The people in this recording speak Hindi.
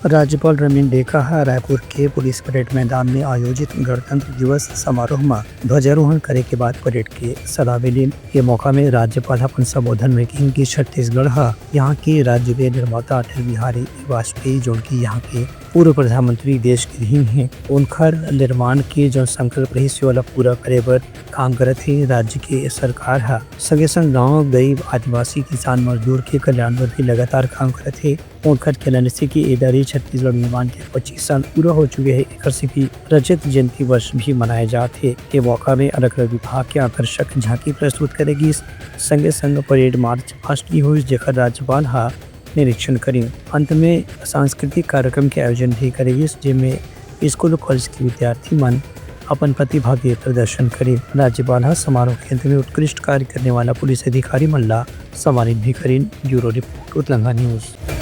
राज्यपाल रवीन डेका रायपुर के पुलिस परेड मैदान में आयोजित गणतंत्र दिवस समारोह में ध्वजारोहण करे के बाद परेड के सलामी लीन के मौका में राज्यपाल अपन संबोधन में कही कि छत्तीसगढ़ यहाँ के राज्य के निर्माता अटल बिहारी वाजपेयी जो की यहाँ के पूर्व प्रधानमंत्री देश के ही हैं, उनकर निर्माण के जो संकल्प रही से वाला पूरा करे बर काम करत है। राज्य के सरकार संगे संग गाँव गरीब आदिवासी किसान मजदूर के कल्याण पर भी लगातार काम करत है। उनकर कहना से कि इधर छत्तीसगढ़ निर्माण के 25 साल पूरा हो चुके हैं। एक से भी रजत जयंती वर्ष भी मनाए जाते के मौका में अलग अलग विभाग के आकर्षक झांकी प्रस्तुत करेगी। संगे संग परेड मार्च फास्ट की हुई जेकर राज्यपाल निरीक्षण करी। अंत में सांस्कृतिक कार्यक्रम के आयोजन भी करेगी जिसमें स्कूल और कॉलेज के विद्यार्थी मन अपन प्रतिभा के प्रदर्शन करी। राज्यपाल समारोह के अंत में उत्कृष्ट कार्य करने वाला पुलिस अधिकारी मल्ला सम्मानित भी करीन। ब्यूरो रिपोर्ट उतलंगा न्यूज।